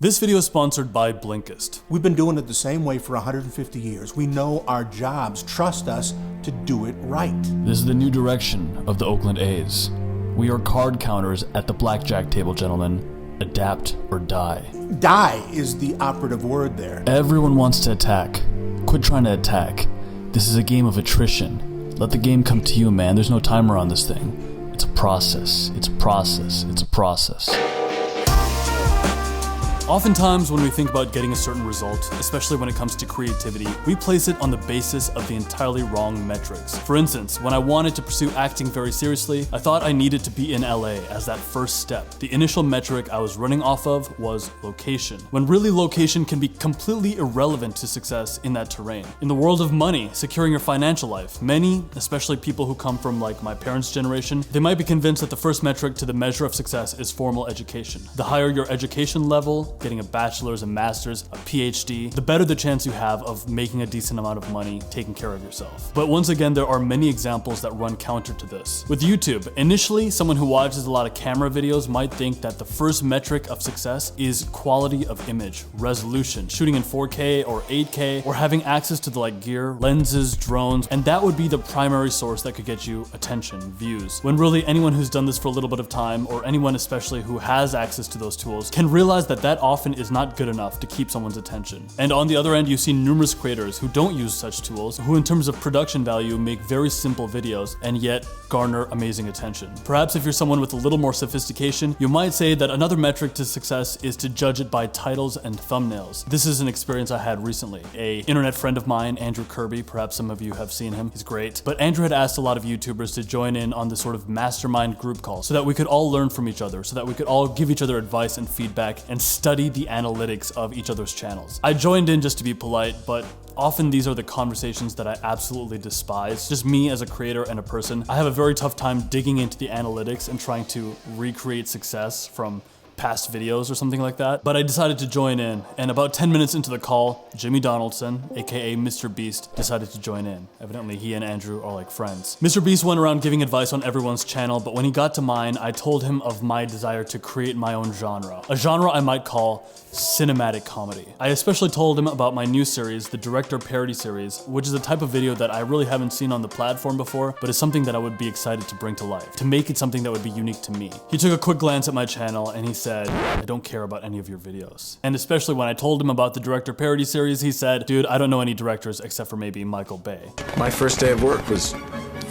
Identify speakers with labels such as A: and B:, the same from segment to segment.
A: This video is sponsored by Blinkist.
B: We've been doing it the same way for 150 years. We know our jobs. Trust us to do it right.
A: This is the new direction of the Oakland A's. We are card counters at the blackjack table, gentlemen. Adapt or die.
B: Die is the operative word there.
A: Everyone wants to attack. Quit trying to attack. This is a game of attrition. Let the game come to you, man. There's no timer on this thing. It's a process. It's a process. It's a process. Oftentimes, when we think about getting a certain result, especially when it comes to creativity, we place it on the basis of the entirely wrong metrics. For instance, when I wanted to pursue acting very seriously, I thought I needed to be in LA as that first step. The initial metric I was running off of was location, when really location can be completely irrelevant to success in that terrain. In the world of money, securing your financial life, many, especially people who come from like my parents' generation, they might be convinced that the first metric to the measure of success is formal education. The higher your education level, getting a bachelor's, a master's, a PhD, the better the chance you have of making a decent amount of money taking care of yourself. But once again, there are many examples that run counter to this. With YouTube, initially, someone who watches a lot of camera videos might think that the first metric of success is quality of image, resolution, shooting in 4K or 8K, or having access to the gear, lenses, drones, and that would be the primary source that could get you attention, views. When really anyone who's done this for a little bit of time, or anyone especially who has access to those tools, can realize that that often is not good enough to keep someone's attention. And on the other end, you see numerous creators who don't use such tools, who in terms of production value make very simple videos and yet garner amazing attention. Perhaps if you're someone with a little more sophistication, you might say that another metric to success is to judge it by titles and thumbnails. This is an experience I had recently. An internet friend of mine, Andrew Kirby, perhaps some of you have seen him, he's great. But Andrew had asked a lot of YouTubers to join in on this sort of mastermind group call so that we could all learn from each other, so that we could all give each other advice and feedback and study the analytics of each other's channels. I joined in just to be polite, but often these are the conversations that I absolutely despise. Just me as a creator and a person, I have a very tough time digging into the analytics and trying to recreate success from past videos or something like that. But I decided to join in, and about 10 minutes into the call, Jimmy Donaldson, aka Mr. Beast, decided to join in. Evidently he and Andrew are like friends. Mr. Beast went around giving advice on everyone's channel, but when he got to mine, I told him of my desire to create my own genre. A genre I might call cinematic comedy. I especially told him about my new series, the Director Parody Series, which is a type of video that I really haven't seen on the platform before, but is something that I would be excited to bring to life, to make it something that would be unique to me. He took a quick glance at my channel and he said, I don't care about any of your videos. And especially when I told him about the Director Parody Series, he said, dude, I don't know any directors except for maybe Michael Bay.
C: My first day of work was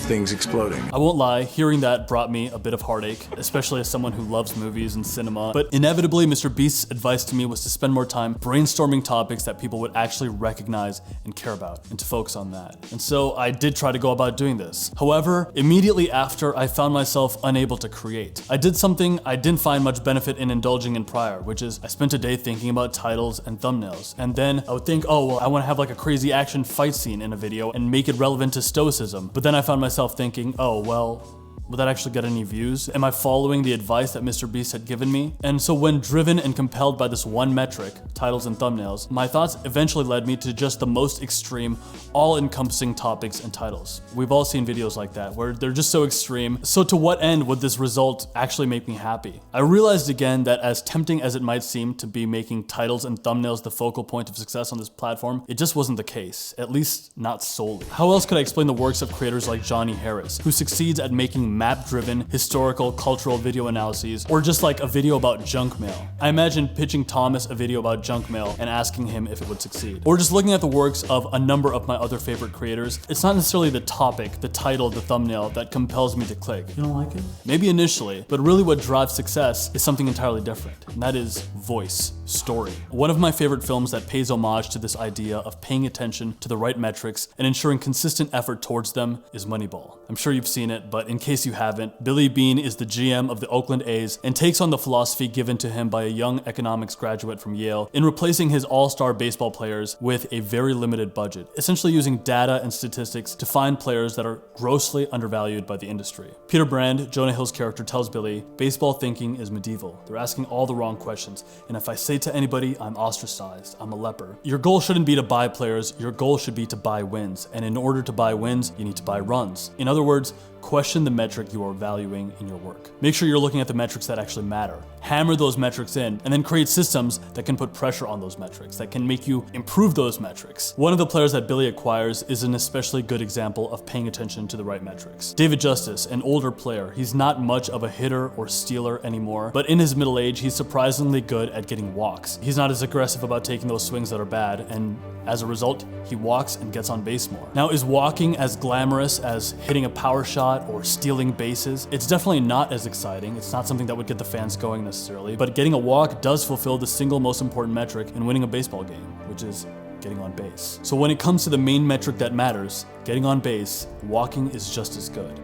C: things exploding.
A: I won't lie, hearing that brought me a bit of heartache, especially as someone who loves movies and cinema. But inevitably, Mr. Beast's advice to me was to spend more time brainstorming topics that people would actually recognize and care about, and to focus on that. And so I did try to go about doing this. However, immediately after, I found myself unable to create. I did something I didn't find much benefit in indulging in prior, which is I spent a day thinking about titles and thumbnails. And then I would think, oh, well, I want to have like a crazy action fight scene in a video and make it relevant to stoicism. But then I found myself thinking, oh, well, will that actually get any views? Am I following the advice that Mr. Beast had given me? And so when driven and compelled by this one metric, titles and thumbnails, my thoughts eventually led me to just the most extreme, all-encompassing topics and titles. We've all seen videos like that, where they're just so extreme. So to what end would this result actually make me happy? I realized again that as tempting as it might seem to be making titles and thumbnails the focal point of success on this platform, it just wasn't the case, at least not solely. How else could I explain the works of creators like Johnny Harris, who succeeds at making map-driven, historical, cultural video analyses, or just like a video about junk mail? I imagine pitching Thomas a video about junk mail and asking him if it would succeed. Or just looking at the works of a number of my other favorite creators. It's not necessarily the topic, the title, the thumbnail that compels me to click. You don't like it? Maybe initially, but really what drives success is something entirely different, and that is voice, story. One of my favorite films that pays homage to this idea of paying attention to the right metrics and ensuring consistent effort towards them is Moneyball. I'm sure you've seen it, but in case you haven't, Billy Beane is the GM of the Oakland A's and takes on the philosophy given to him by a young economics graduate from Yale in replacing his all-star baseball players with a very limited budget, essentially using data and statistics to find players that are grossly undervalued by the industry. Peter Brand, Jonah Hill's character, tells Billy, baseball thinking is medieval. They're asking all the wrong questions, and if I say to anybody, I'm ostracized, I'm a leper. Your goal shouldn't be to buy players, your goal should be to buy wins, and in order to buy wins, you need to buy runs. In other words, question the metric you are valuing in your work. Make sure you're looking at the metrics that actually matter. hammer those metrics in, and then create systems that can put pressure on those metrics, that can make you improve those metrics. One of the players that Billy acquires is an especially good example of paying attention to the right metrics. David Justice, an older player, he's not much of a hitter or stealer anymore, but in his middle age, he's surprisingly good at getting walks. He's not as aggressive about taking those swings that are bad, and as a result, he walks and gets on base more. Now, is walking as glamorous as hitting a power shot or stealing bases? It's definitely not as exciting. It's not something that would get the fans going necessarily, but getting a walk does fulfill the single most important metric in winning a baseball game, which is getting on base. So when it comes to the main metric that matters, getting on base, walking is just as good.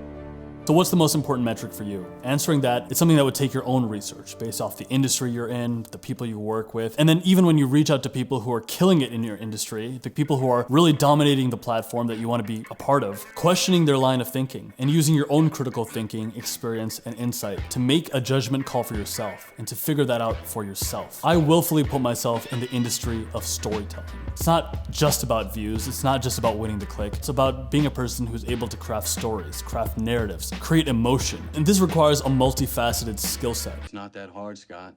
A: So what's the most important metric for you? Answering that, it's something that would take your own research based off the industry you're in, the people you work with, and then even when you reach out to people who are killing it in your industry, the people who are really dominating the platform that you want to be a part of, questioning their line of thinking and using your own critical thinking, experience, and insight to make a judgment call for yourself and to figure that out for yourself. I willfully put myself in the industry of storytelling. It's not just about views, it's not just about winning the click, it's about being a person who's able to craft stories, craft narratives, create emotion. And this requires a multifaceted skill set.
D: It's not that hard, Scott.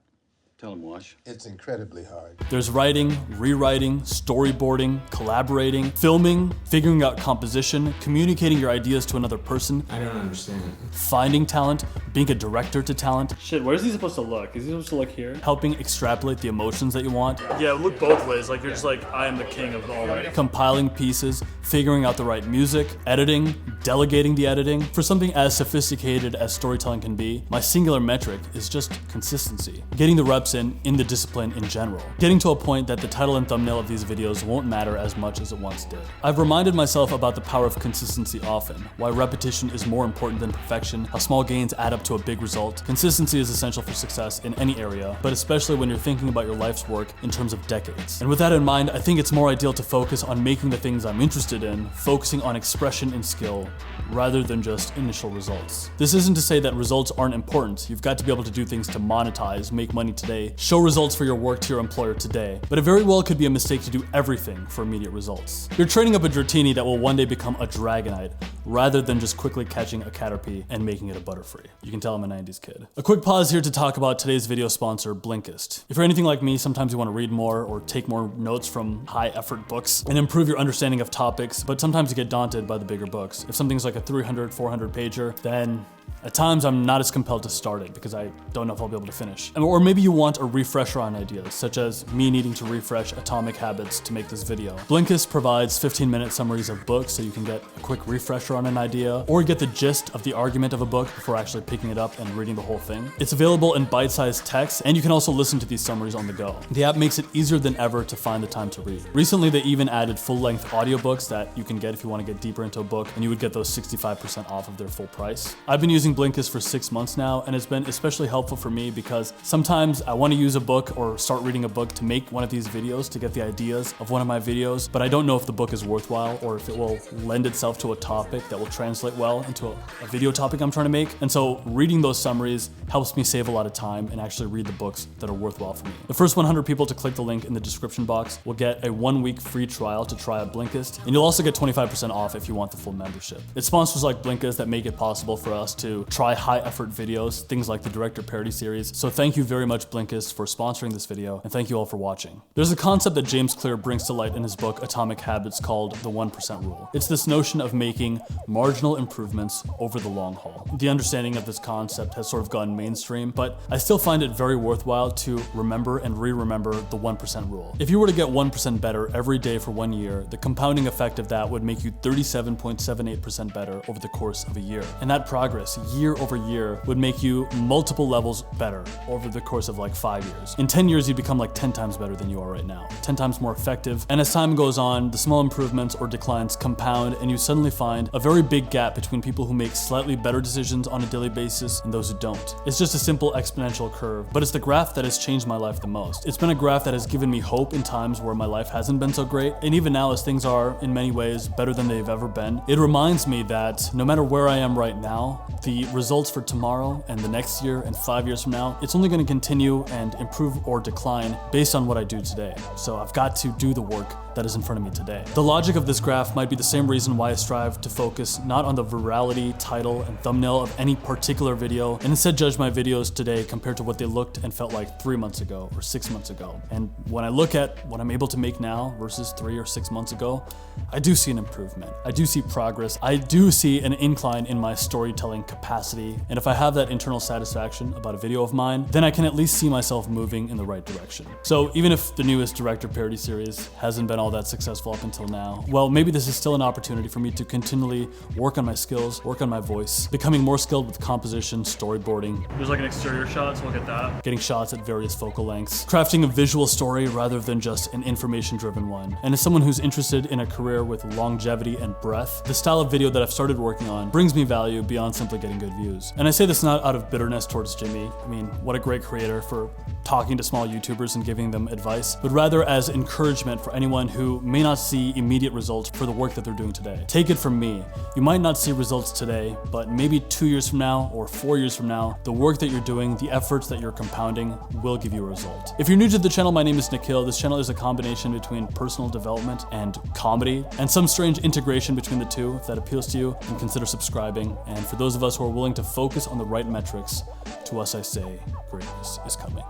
D: Tell him, Wash.
E: It's incredibly hard.
A: There's writing, rewriting, storyboarding, collaborating, filming, figuring out composition, communicating your ideas to another person.
E: I don't understand.
A: Finding talent, being a director to talent.
F: Shit, where's he supposed to look? Is he supposed to look here?
A: Helping extrapolate the emotions that you want.
F: Yeah, look both ways. Like, you're just like, I am the king of all that.
A: Compiling pieces, figuring out the right music, editing, delegating the editing. For something as sophisticated as storytelling can be, my singular metric is just consistency. Getting the reps in the discipline in general. Getting to a point that the title and thumbnail of these videos won't matter as much as it once did. I've reminded myself about the power of consistency often, why repetition is more important than perfection, how small gains add up to a big result. Consistency is essential for success in any area, but especially when you're thinking about your life's work in terms of decades. And with that in mind, I think it's more ideal to focus on making the things I'm interested in, focusing on expression and skill, rather than just initial results. This isn't to say that results aren't important. You've got to be able to do things to monetize, make money today, show results for your work to your employer today, but it very well could be a mistake to do everything for immediate results. You're training up a Dratini that will one day become a Dragonite, rather than just quickly catching a Caterpie and making it a Butterfree. You can tell I'm a 90s kid. A quick pause here to talk about today's video sponsor, Blinkist. If you're anything like me, sometimes you want to read more or take more notes from high effort books and improve your understanding of topics, but sometimes you get daunted by the bigger books. If something's like a 300, 400 pager, then at times, I'm not as compelled to start it because I don't know if I'll be able to finish. Or maybe you want a refresher on ideas, such as me needing to refresh Atomic Habits to make this video. Blinkist provides 15-minute summaries of books so you can get a quick refresher on an idea, or get the gist of the argument of a book before actually picking it up and reading the whole thing. It's available in bite-sized text, and you can also listen to these summaries on the go. The app makes it easier than ever to find the time to read. Recently, they even added full-length audiobooks that you can get if you want to get deeper into a book, and you would get those 65% off of their full price. I've been using Blinkist for 6 months now, and it's been especially helpful for me because sometimes I want to use a book or start reading a book to make one of these videos to get the ideas of one of my videos, but I don't know if the book is worthwhile or if it will lend itself to a topic that will translate well into a video topic I'm trying to make. And so reading those summaries helps me save a lot of time and actually read the books that are worthwhile for me. The first 100 people to click the link in the description box will get a 1-week free trial to try out Blinkist, and you'll also get 25% off if you want the full membership. It's sponsors like Blinkist that make it possible for us to try high effort videos, things like the Director Parody series. So thank you very much, Blinkist, for sponsoring this video, and thank you all for watching. There's a concept that James Clear brings to light in his book Atomic Habits called the 1% rule. It's this notion of making marginal improvements over the long haul. The understanding of this concept has sort of gone mainstream, but I still find it very worthwhile to remember and re-remember the 1% rule. If you were to get 1% better every day for 1 year, the compounding effect of that would make you 37.78% better over the course of a year. And that progress, year over year, would make you multiple levels better over the course of like 5 years. In 10 years, you become like 10 times better than you are right now, 10 times more effective. And as time goes on, the small improvements or declines compound, and you suddenly find a very big gap between people who make slightly better decisions on a daily basis and those who don't. It's just a simple exponential curve, but it's the graph that has changed my life the most. It's been a graph that has given me hope in times where my life hasn't been so great, and even now as things are in many ways better than they've ever been, it reminds me that no matter where I am right now, the results for tomorrow and the next year and 5 years from now, it's only going to continue and improve or decline based on what I do today. So I've got to do the work that is in front of me today. The logic of this graph might be the same reason why I strive to focus not on the virality, title, and thumbnail of any particular video, and instead judge my videos today compared to what they looked and felt like 3 months ago or 6 months ago. And when I look at what I'm able to make now versus 3 or 6 months ago, I do see an improvement. I do see progress. I do see an incline in my storytelling capacity. And if I have that internal satisfaction about a video of mine, then I can at least see myself moving in the right direction. So even if the newest director parody series hasn't been all that successful up until now, well, maybe this is still an opportunity for me to continually work on my skills, work on my voice, becoming more skilled with composition, storyboarding.
F: There's like an exterior shot, so look at that.
A: Getting shots at various focal lengths, crafting a visual story rather than just an information-driven one. And as someone who's interested in a career with longevity and breadth, the style of video that I've started working on brings me value beyond simply getting good views. And I say this not out of bitterness towards Jimmy. I mean, what a great creator for talking to small YouTubers and giving them advice, but rather as encouragement for anyone who may not see immediate results for the work that they're doing today. Take it from me. You might not see results today, but maybe 2 years from now or 4 years from now, the work that you're doing, the efforts that you're compounding will give you a result. If you're new to the channel, my name is Nikhil. This channel is a combination between personal development and comedy, and some strange integration between the two. If that appeals to you, then consider subscribing. And for those of us who are willing to focus on the right metrics, to us I say, greatness is coming.